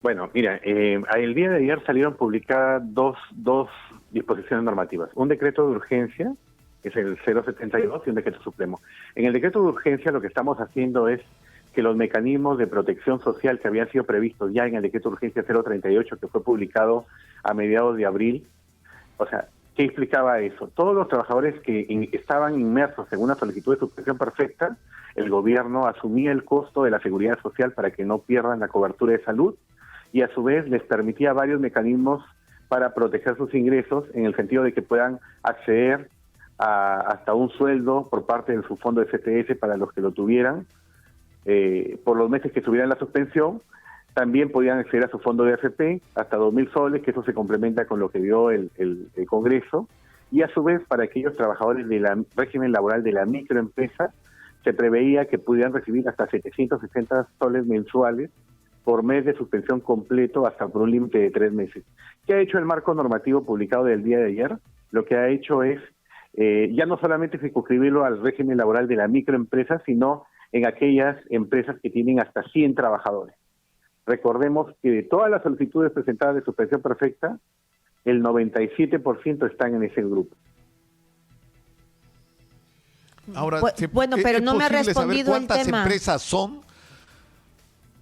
Bueno, mira, el día de ayer salieron publicadas dos disposiciones normativas. Un decreto de urgencia, que es el 072, y un decreto supremo. En el decreto de urgencia lo que estamos haciendo es que los mecanismos de protección social que habían sido previstos ya en el decreto de urgencia 038, que fue publicado a mediados de abril, o sea, ¿qué implicaba eso? Todos los trabajadores que estaban inmersos en una solicitud de suspensión perfecta, el gobierno asumía el costo de la seguridad social para que no pierdan la cobertura de salud, y a su vez les permitía varios mecanismos para proteger sus ingresos en el sentido de que puedan acceder a hasta un sueldo por parte de su fondo de CTS para los que lo tuvieran por los meses que tuvieran la suspensión. También podían acceder a su fondo de AFP hasta 2.000 soles, que eso se complementa con lo que dio el Congreso, y a su vez para aquellos trabajadores del régimen laboral de la microempresa se preveía que pudieran recibir hasta 760 soles mensuales por mes de suspensión completo hasta por un límite de 3 meses. ¿Qué ha hecho el marco normativo publicado del día de ayer? Lo que ha hecho es ya no solamente circunscribirlo al régimen laboral de la microempresa, sino en aquellas empresas que tienen hasta 100 trabajadores. Recordemos que de todas las solicitudes presentadas de suspensión perfecta, el 97% están en ese grupo. Ahora, bueno, pero no me ha respondido el tema. ¿Cuántas empresas son?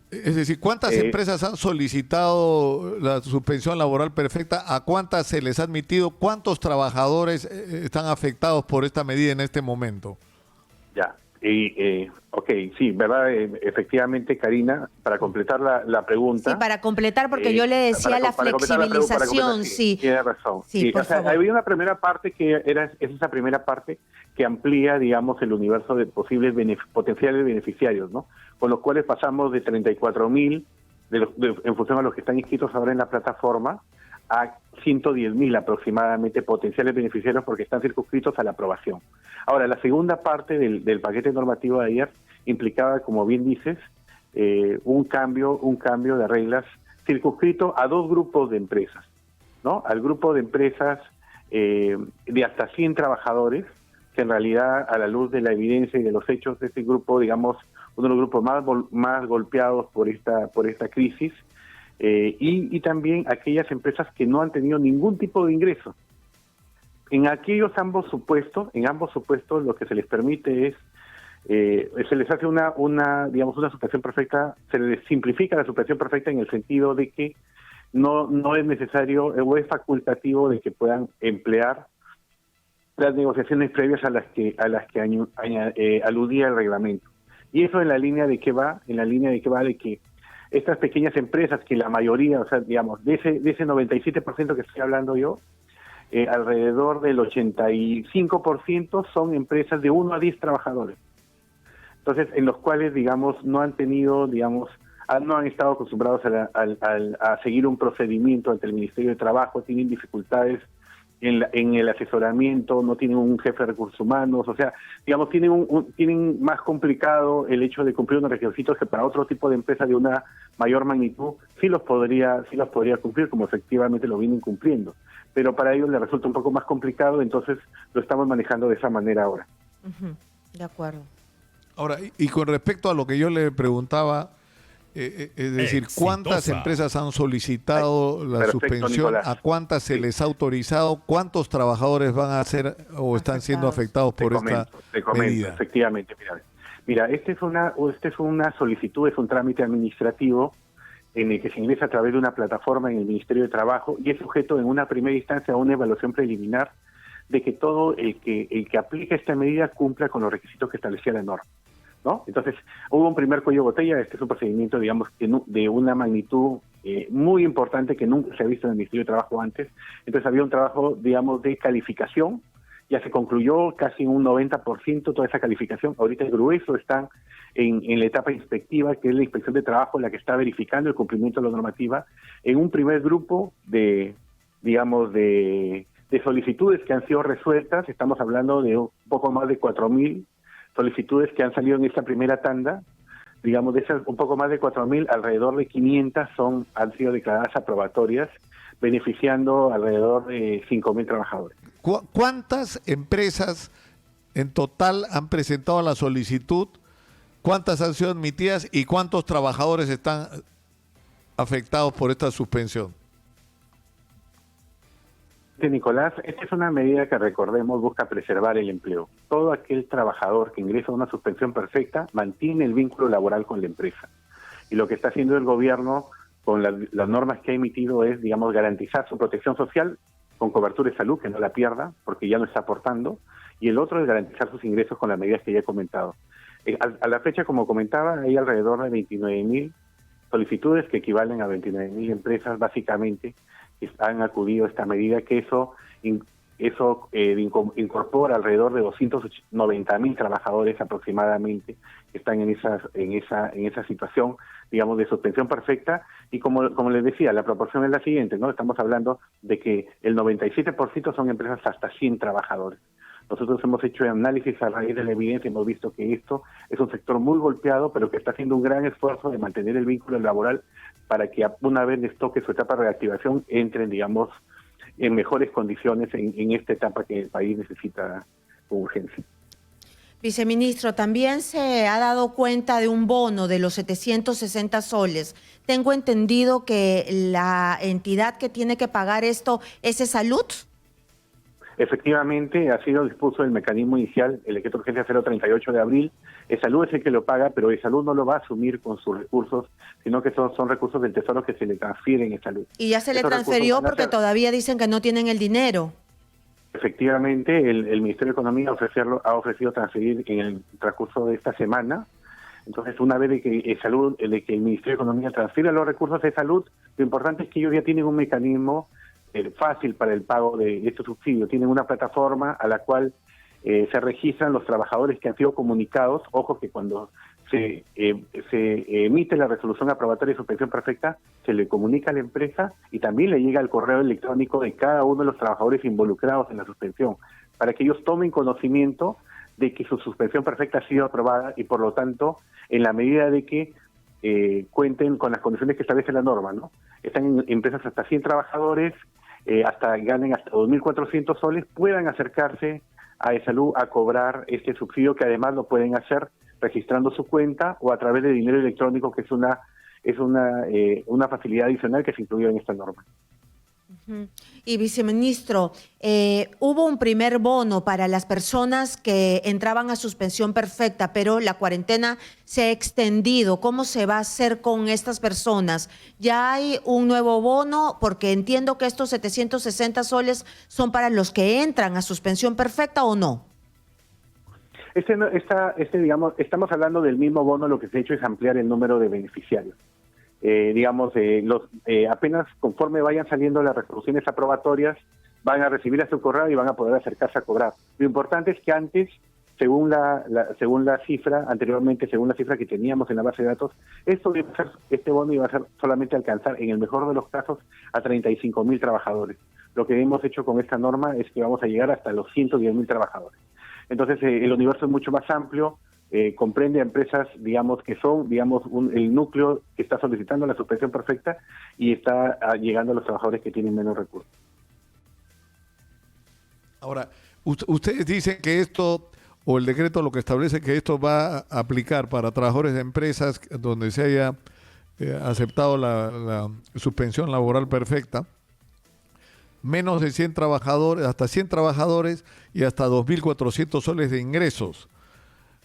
Es decir, ¿cuántas empresas han solicitado la suspensión laboral perfecta? ¿A cuántas se les ha admitido? ¿Cuántos trabajadores están afectados por esta medida en este momento? Ya, ok, sí, ¿verdad? Efectivamente, Karina, para completar la pregunta... Sí, para completar, porque yo le decía la flexibilización, sí. Tiene razón. Sí, por favor. Había una primera parte es esa primera parte que amplía, digamos, el universo de posibles potenciales beneficiarios, ¿no? Con los cuales pasamos de 34.000, en función a los que están inscritos ahora en la plataforma, a 110.000 aproximadamente potenciales beneficiarios porque están circunscritos a la aprobación. Ahora, la segunda parte del paquete normativo de ayer implicaba, como bien dices, un cambio de reglas circunscrito a dos grupos de empresas, ¿no? Al grupo de empresas de hasta 100 trabajadores, que en realidad, a la luz de la evidencia y de los hechos, este grupo, digamos, uno de los grupos más golpeados por esta crisis, y también aquellas empresas que no han tenido ningún tipo de ingreso. En ambos supuestos, lo que se les permite es, se les hace una suspensión perfecta, se les simplifica la suspensión perfecta en el sentido de que no es necesario o es facultativo de que puedan emplear las negociaciones previas a las que aludía el reglamento. Y eso en la línea de que va, de que estas pequeñas empresas, que la mayoría, o sea, digamos, de ese 97% que estoy hablando yo, alrededor del 85% son empresas de 1 a 10 trabajadores. Entonces, en los cuales, digamos, no han estado acostumbrados a seguir un procedimiento ante el Ministerio de Trabajo, tienen dificultades en el asesoramiento, no tienen un jefe de recursos humanos, o sea, digamos, tienen más complicado el hecho de cumplir unos requisitos que para otro tipo de empresas de una mayor magnitud sí los podría cumplir, como efectivamente lo vienen cumpliendo, pero para ellos les resulta un poco más complicado, entonces lo estamos manejando de esa manera ahora. De acuerdo. Ahora, y con respecto a lo que yo le preguntaba, es decir, ¿cuántas empresas han solicitado la suspensión? Nicolás. ¿A cuántas se les ha autorizado? ¿Cuántos trabajadores van a ser o están siendo afectados por esta medida? Efectivamente, mira, esta es una solicitud, es un trámite administrativo en el que se ingresa a través de una plataforma en el Ministerio de Trabajo y es sujeto en una primera instancia a una evaluación preliminar de que todo el que aplica esta medida cumpla con los requisitos que establecía la norma, ¿no? Entonces, hubo un primer cuello de botella. Este es un procedimiento, digamos, de una magnitud muy importante que nunca se ha visto en el Ministerio de Trabajo antes. Entonces, había un trabajo, digamos, de calificación. Ya se concluyó casi un 90% toda esa calificación. Ahorita el grueso está en la etapa inspectiva, que es la inspección de trabajo, la que está verificando el cumplimiento de la normativa, en un primer grupo de solicitudes que han sido resueltas. Estamos hablando de un poco más de 4.000 solicitudes que han salido en esta primera tanda. Digamos, de esas un poco más de 4.000, alrededor de 500 han sido declaradas aprobatorias, beneficiando alrededor de 5.000 trabajadores. ¿Cuántas empresas en total han presentado la solicitud? ¿Cuántas han sido admitidas y cuántos trabajadores están afectados por esta suspensión? Nicolás, esta es una medida que, recordemos, busca preservar el empleo. Todo aquel trabajador que ingresa a una suspensión perfecta mantiene el vínculo laboral con la empresa. Y lo que está haciendo el gobierno con las normas que ha emitido es, digamos, garantizar su protección social con cobertura de salud, que no la pierda, porque ya no está aportando, y el otro es garantizar sus ingresos con las medidas que ya he comentado. A la fecha, como comentaba, hay alrededor de 29.000 solicitudes que equivalen a 29.000 empresas, básicamente, que han acudido a esta medida, que eso incorpora alrededor de 290.000 trabajadores aproximadamente que están en esa situación, digamos, de suspensión perfecta. Y como les decía, la proporción es la siguiente, ¿no? Estamos hablando de que el 97% son empresas hasta 100 trabajadores. Nosotros hemos hecho análisis a raíz de la evidencia, hemos visto que esto es un sector muy golpeado, pero que está haciendo un gran esfuerzo de mantener el vínculo laboral para que una vez les toque su etapa de reactivación entren, digamos, en mejores condiciones en esta etapa que el país necesita con urgencia. Viceministro, también se ha dado cuenta de un bono de los 760 soles. Tengo entendido que la entidad que tiene que pagar esto es Salud. Efectivamente, así lo dispuso el mecanismo inicial, el decreto de urgencia 038 de abril. Salud es el que lo paga, pero Salud no lo va a asumir con sus recursos, sino que son recursos del Tesoro que se le transfieren a Salud. Y ya se le transfirió porque todavía dicen que no tienen el dinero. Efectivamente, el Ministerio de Economía ha ofrecido transferir en el transcurso de esta semana. Entonces, una vez de que el Ministerio de Economía transfiera los recursos de Salud, lo importante es que ellos ya tienen un mecanismo fácil para el pago de estos subsidios. Tienen una plataforma a la cual se registran los trabajadores que han sido comunicados. Ojo que cuando se emite la resolución aprobatoria de suspensión perfecta, se le comunica a la empresa y también le llega el correo electrónico de cada uno de los trabajadores involucrados en la suspensión, para que ellos tomen conocimiento de que su suspensión perfecta ha sido aprobada y, por lo tanto, en la medida de que cuenten con las condiciones que establece la norma, ¿no? Están en empresas hasta 100 trabajadores, ganen hasta 2.400 soles, puedan acercarse a Salud a cobrar este subsidio, que además lo pueden hacer registrando su cuenta o a través de dinero electrónico, que es una facilidad adicional que se incluyó en esta norma. Y viceministro, hubo un primer bono para las personas que entraban a suspensión perfecta, pero la cuarentena se ha extendido. ¿Cómo se va a hacer con estas personas? ¿Ya hay un nuevo bono? Porque entiendo que estos 760 soles son para los que entran a suspensión perfecta, ¿o no? Digamos, estamos hablando del mismo bono. Lo que se ha hecho es ampliar el número de beneficiarios. Apenas conforme vayan saliendo las resoluciones aprobatorias, van a recibir a su correo y van a poder acercarse a cobrar. Lo importante es que antes, según la cifra que teníamos en la base de datos, este bono iba a ser solamente alcanzar, en el mejor de los casos, a 35.000 trabajadores. Lo que hemos hecho con esta norma es que vamos a llegar hasta los 110.000 trabajadores. Entonces, el universo es mucho más amplio. Comprende a empresas, digamos, que son, digamos, el núcleo que está solicitando la suspensión perfecta y está llegando a los trabajadores que tienen menos recursos. Ahora, ustedes dicen que esto, o el decreto lo que establece que esto va a aplicar para trabajadores de empresas donde se haya aceptado la suspensión laboral perfecta, menos de 100 trabajadores, hasta 100 trabajadores y hasta 2.400 soles de ingresos.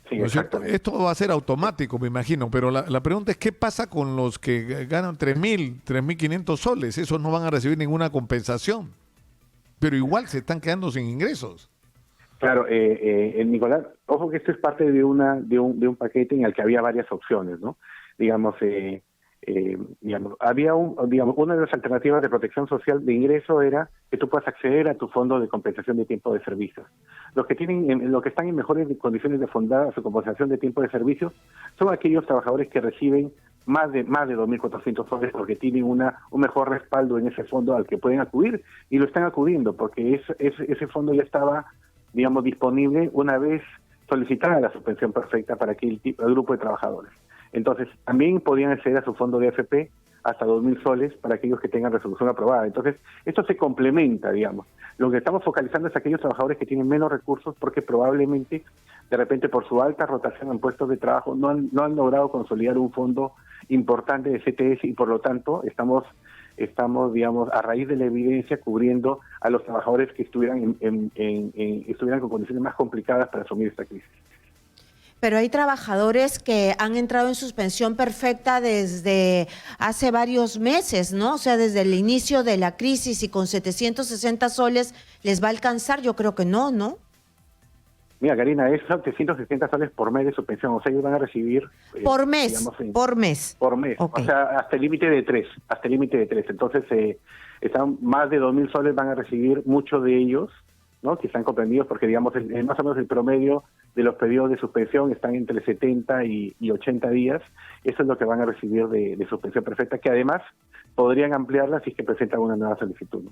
Sí, ¿No es cierto? Esto va a ser automático, me imagino, pero la pregunta es, ¿qué pasa con los que ganan 3.000, 3.500 soles? Esos no van a recibir ninguna compensación, pero igual se están quedando sin ingresos. Claro, Nicolás, ojo que esto es parte de un paquete en el que había varias opciones, ¿no? Había una de las alternativas de protección social de ingreso era que tú puedas acceder a tu fondo de compensación de tiempo de servicios. Los que están en mejores condiciones de fondar su compensación de tiempo de servicios son aquellos trabajadores que reciben más de 2.400 soles, porque tienen un mejor respaldo en ese fondo al que pueden acudir, y lo están acudiendo porque ese fondo ya estaba, digamos, disponible una vez solicitada la suspensión perfecta para aquel grupo de trabajadores. Entonces, también podían acceder a su fondo de AFP hasta 2.000 soles para aquellos que tengan resolución aprobada. Entonces, esto se complementa, digamos. Lo que estamos focalizando es aquellos trabajadores que tienen menos recursos porque probablemente, de repente, por su alta rotación en puestos de trabajo, no han logrado consolidar un fondo importante de CTS y por lo tanto estamos digamos, a raíz de la evidencia cubriendo a los trabajadores que estuvieran estuvieran con condiciones más complicadas para asumir esta crisis. Pero hay trabajadores que han entrado en suspensión perfecta desde hace varios meses, ¿no? O sea, desde el inicio de la crisis y con 760 soles les va a alcanzar, yo creo que no, ¿no? Mira, Karina, es 760 soles por mes de suspensión, o sea, ellos van a recibir... por mes, digamos, por mes. Por mes, Okay. O sea, hasta el límite de 3, Entonces, están más de 2.000 soles van a recibir muchos de ellos, ¿no? Que están comprendidos porque, digamos, más o menos el promedio de los periodos de suspensión están entre 70 y 80 días. Eso es lo que van a recibir de suspensión perfecta, que además podrían ampliarla si es que presentan una nueva solicitud, ¿no?